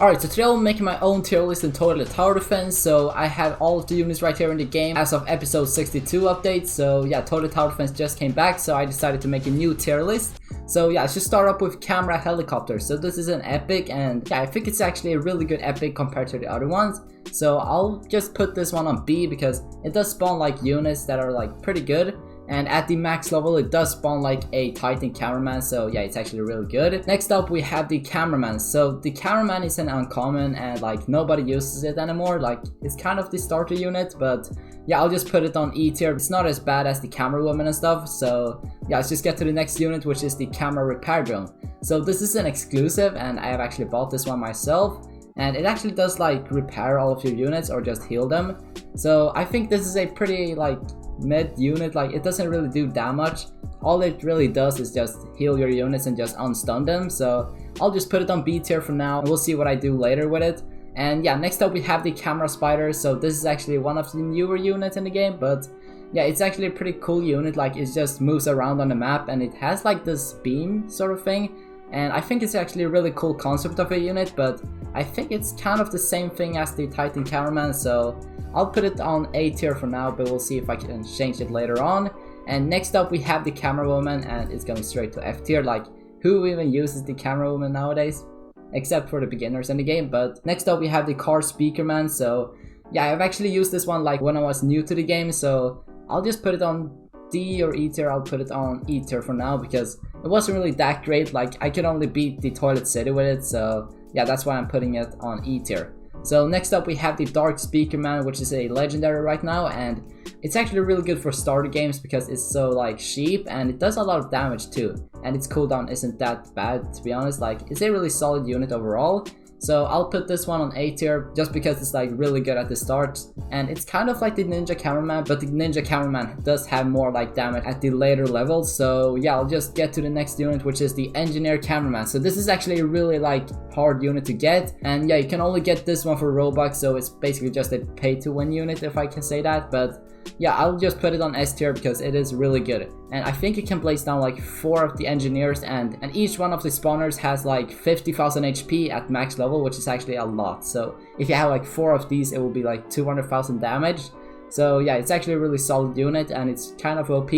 Alright, so today I'm making my own tier list in total tower defense. So I have all of the units right here in the game as of episode 62 update. So yeah, total tower defense just came back, so I decided to make a new tier list. So yeah, let's just start up with camera helicopter. So this is an epic, and yeah, I think it's actually a really good epic compared to the other ones. So I'll just put this one on B because it does spawn like units that are like pretty good. And at the max level, it does spawn like a Titan cameraman, so yeah, it's actually really good. Next up, we have the cameraman. So the cameraman is an uncommon and like nobody uses it anymore. Like it's kind of the starter unit, but yeah, I'll just put it on E tier. It's not as bad as the camera woman and stuff. So yeah, let's just get to the next unit, which is the camera repair drone. So this is an exclusive, and I have actually bought this one myself. And it actually does like repair all of your units or just heal them. So I think this is a pretty like mid unit. Like it doesn't really do that much. All it really does is just heal your units and just unstun them. So I'll just put it on B tier for now, and we'll see what I do later with it. And yeah, next up we have the camera spider. So this is actually one of the newer units in the game, but yeah, it's actually a pretty cool unit. Like it just moves around on the map, and it has like this beam sort of thing. And I think it's actually a really cool concept of a unit, but I think it's kind of the same thing as the Titan cameraman, so I'll put it on A tier for now, but we'll see if I can change it later on. And next up we have the camera woman, and it's going straight to F tier. Like who even uses the camera woman nowadays? Except for the beginners in the game. But next up we have the car speaker man. So yeah, I've actually used this one like when I was new to the game, so I'll just put it on D or E tier. I'll put it on E tier for now because it wasn't really that great. Like I could only beat the toilet city with it, so yeah, that's why I'm putting it on E tier. So next up we have the dark speaker man, which is a legendary right now, and it's actually really good for starter games because it's so like cheap and it does a lot of damage too, and its cooldown isn't that bad, to be honest. Like it's a really solid unit overall. So I'll put this one on A tier just because it's like really good at the start, and it's kind of like the ninja cameraman, but the ninja cameraman does have more like damage at the later levels. So yeah, I'll just get to the next unit, which is the engineer cameraman. So this is actually a really like hard unit to get, and yeah, you can only get this one for Roblox, so it's basically just a pay to win unit, if I can say that. But yeah, I'll just put it on S tier because it is really good, and I think it can place down like 4 of the engineers, and each one of the spawners has like 50,000 HP at max level, which is actually a lot. So if you have like 4 of these, it will be like 200,000 damage. So yeah, it's actually a really solid unit, and it's kind of OP.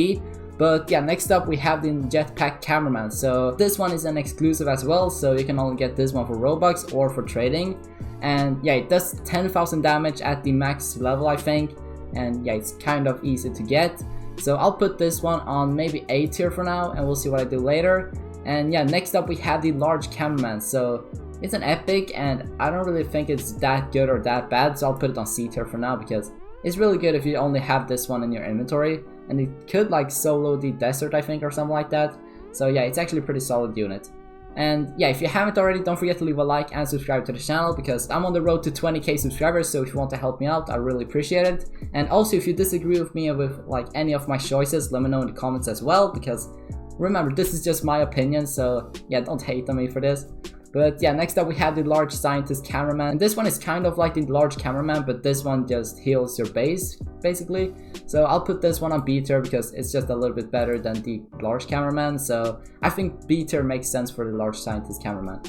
But yeah, next up we have the jetpack cameraman. So this one is an exclusive as well, so you can only get this one for Robux or for trading. And yeah, it does 10,000 damage at the max level, I think. And yeah, it's kind of easy to get. So I'll put this one on maybe A tier for now, and we'll see what I do later. And yeah, next up we have the large cameraman. So it's an epic, and I don't really think it's that good or that bad, so I'll put it on C tier for now because it's really good if you only have this one in your inventory, and it could like solo the desert, I think, or something like that. So yeah, it's actually a pretty solid unit. And yeah, if you haven't already, don't forget to leave a like and subscribe to the channel because I'm on the road to 20k subscribers. So if you want to help me out, I really appreciate it. And also, if you disagree with me with like any of my choices, let me know in the comments as well, because remember, this is just my opinion, so yeah, don't hate on me for this. But yeah, next up we have the large scientist cameraman, and this one is kind of like the large cameraman, but this one just heals your base basically. So I'll put this one on B tier because it's just a little bit better than the large cameraman. So I think B tier makes sense for the large scientist cameraman.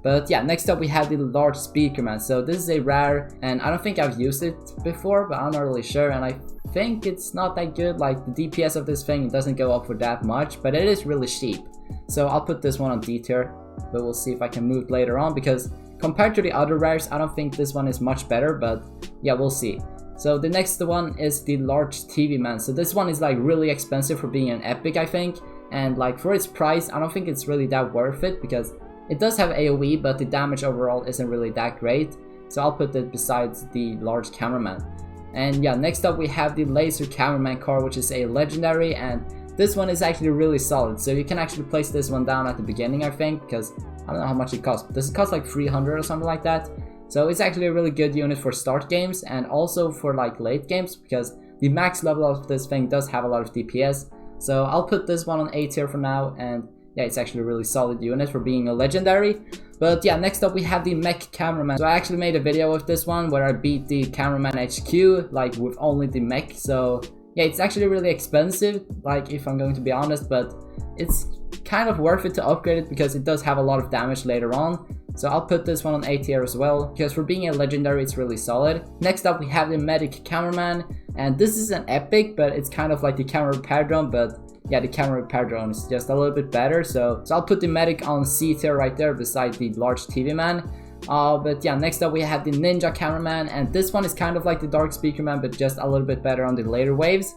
But yeah, next up we have the large speaker man. So this is a rare, and I don't think I've used it before, but I'm not really sure, and I think it's not that good. Like the DPS of this thing doesn't go up for that much, but it is really cheap. So I'll put this one on D tier, but we'll see if I can move it later on because compared to the other rares, I don't think this one is much better, but yeah, we'll see. So the next one is the large TV man. So this one is like really expensive for being an epic, I think, and like for its price, I don't think it's really that worth it because it does have AoE, but the damage overall isn't really that great. So I'll put it besides the large cameraman. And yeah, next up we have the laser cameraman car, which is a legendary, and this one is actually really solid. So you can actually place this one down at the beginning, I think, because I don't know how much it costs. Does it cost like 300 or something like that? So it's actually a really good unit for start games and also for like late games because the max level of this thing does have a lot of DPS. So I'll put this one on A tier for now, and yeah, it's actually a really solid unit for being a legendary. But yeah, next up we have the mech cameraman. So I actually made a video with this one where I beat the cameraman HQ like with only the mech. So yeah, it's actually really expensive, like if I'm going to be honest, but it's kind of worth it to upgrade it because it does have a lot of damage later on. So I'll put this one on A tier as well, because for being a legendary it's really solid. Next up we have the medic cameraman, and this is an epic, but it's kind of like the camera repair drone, but yeah, the camera repair drone is just a little bit better. So I'll put the medic on C tier right there beside the large TV man. But yeah, next up we have the ninja cameraman, and this one is kind of like the dark speaker man, but just a little bit better on the later waves.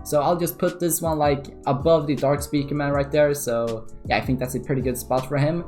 So I'll just put this one like above the dark speaker man right there. So yeah, I think that's a pretty good spot for him.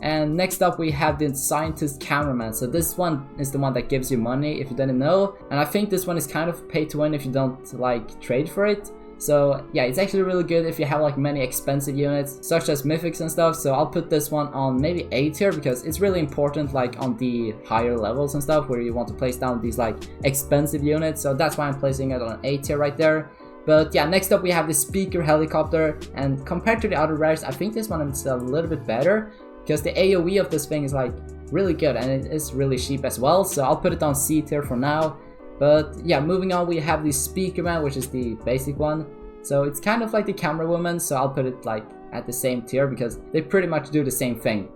And next up we have the scientist cameraman. So this one is the one that gives you money if you didn't know, and I think this one is kind of pay to win if you don't like trade for it. So yeah, it's actually really good if you have like many expensive units such as mythics and stuff. So I'll put this one on maybe A tier, because it's really important like on the higher levels and stuff where you want to place down these like expensive units. So that's why I'm placing it on A tier right there. But yeah, next up we have the speaker helicopter, and compared to the other rares, I think this one is a little bit better, because the AoE of this thing is like really good and it is really cheap as well. So I'll put it on C tier for now. But yeah, moving on, we have the speaker man, which is the basic one. So it's kind of like the camera woman, so I'll put it like at the same tier because they pretty much do the same thing.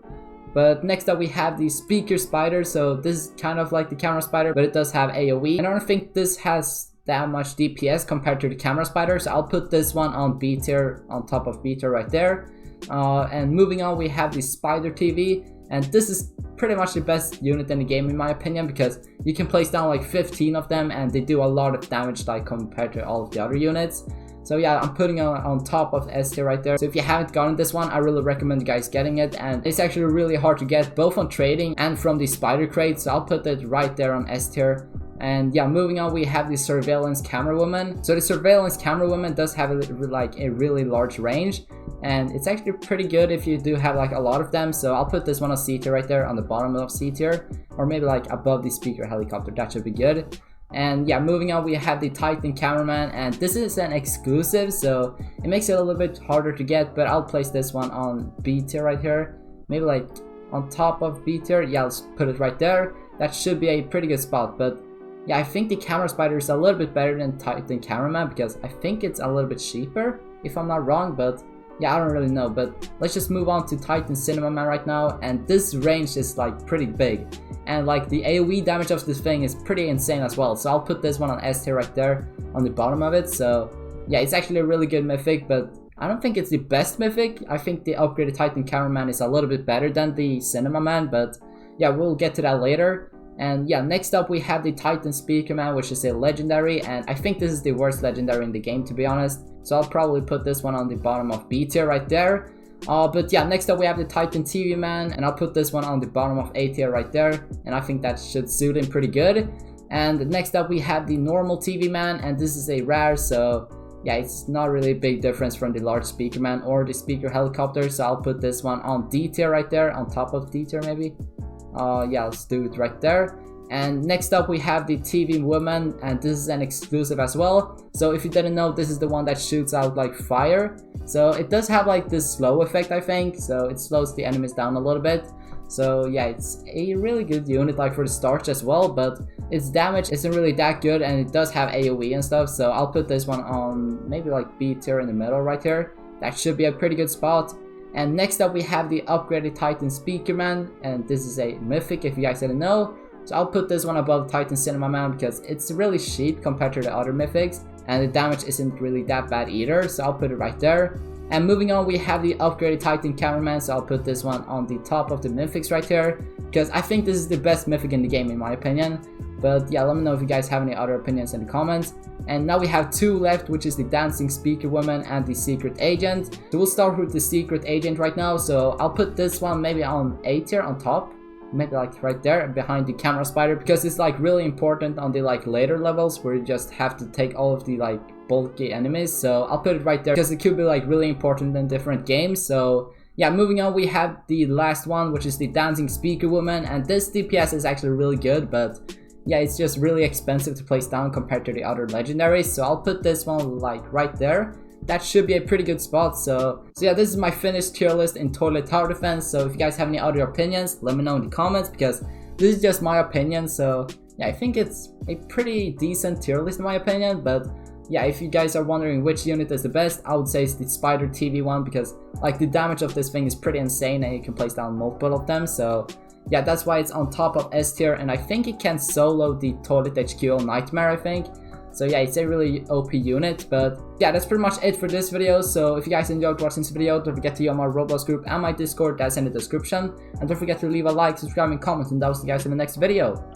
But next up we have the speaker spider. So this is kind of like the camera spider, but it does have AoE, and I don't think this has that much DPS compared to the camera spider, so I'll put this one on B tier, on top of B tier right there. And moving on, we have the spider TV, and this is pretty much the best unit in the game in my opinion, because you can place down like 15 of them and they do a lot of damage like compared to all of the other units. So yeah, I'm putting it on top of S tier right there. So if you haven't gotten this one, I really recommend you guys getting it, and it's actually really hard to get both on trading and from the spider crate, so I'll put it right there on S tier. And yeah, moving on, we have the surveillance camera woman. So the surveillance camera woman does have like a really large range, and it's actually pretty good if you do have like a lot of them. So I'll put this one on C tier right there, on the bottom of C tier, or maybe like above the speaker helicopter. That should be good. And yeah, moving on, we have the Titan cameraman, and this is an exclusive, so it makes it a little bit harder to get, but I'll place this one on B tier right here, maybe like on top of B tier. Yeah, let's put it right there. That should be a pretty good spot. But yeah, I think the camera spider is a little bit better than Titan cameraman, because I think it's a little bit cheaper if I'm not wrong, but yeah, I don't really know. But let's just move on to Titan cinema man right now, and this range is like pretty big, and like the AoE damage of this thing is pretty insane as well. So I'll put this one on S tier right there on the bottom of it. So yeah, it's actually a really good mythic, but I don't think it's the best mythic. I think the upgraded Titan cameraman is a little bit better than the cinema man, but yeah, we'll get to that later. And yeah, next up we have the Titan speaker man, which is a legendary, and I think this is the worst legendary in the game, to be honest. So I'll probably put this one on the bottom of B tier right there. But yeah, next up we have the Titan TV man, and I'll put this one on the bottom of A tier right there, and I think that should suit him pretty good. And next up we have the normal TV man, and this is a rare, so yeah, it's not really a big difference from the large speaker man or the speaker helicopter. So I'll put this one on D tier right there, on top of D tier maybe. Yeah, let's do it right there. And next up we have the TV woman, and this is an exclusive as well. So if you didn't know, this is the one that shoots out like fire. So it does have like this slow effect, I think, so it slows the enemies down a little bit. So yeah, it's a really good unit like for the start as well, but its damage isn't really that good, and it does have AoE and stuff. So I'll put this one on maybe like B tier in the middle right here. That should be a pretty good spot. And next up we have the upgraded Titan speaker man, and this is a mythic if you guys didn't know. So I'll put this one above Titan cinema man because it's really cheap compared to the other mythics, and the damage isn't really that bad either, so I'll put it right there. And moving on, we have the upgraded Titan cameraman, so I'll put this one on the top of the mythics right here, because I think this is the best mythic in the game in my opinion. But yeah, let me know if you guys have any other opinions in the comments. And now we have two left, which is the dancing speaker woman and the secret agent. So we'll start with the secret agent right now. So I'll put this one maybe on A tier on top, maybe like right there behind the camera spider, because it's like really important on the like later levels where you just have to take all of the like bulky enemies. So I'll put it right there because it could be like really important in different games. So yeah, moving on, we have the last one, which is the dancing speaker woman, and this DPS is actually really good, but yeah, it's just really expensive to place down compared to the other legendaries. So I'll put this one like right there. That should be a pretty good spot. So yeah, this is my finished tier list in toilet tower defense. So if you guys have any other opinions, let me know in the comments, because this is just my opinion. So yeah, I think it's a pretty decent tier list in my opinion. But yeah, if you guys are wondering which unit is the best, I would say it's the Spider TV one, because like the damage of this thing is pretty insane and you can place down multiple of them. So yeah, that's why it's on top of S tier, and I think it can solo the Toilet HQ on Nightmare, I think. So yeah, it's a really OP unit. But yeah, that's pretty much it for this video. So if you guys enjoyed watching this video, don't forget to join my Roblox group and my Discord, that's in the description. And don't forget to leave a like, subscribe, and comment, and I'll see you guys in the next video.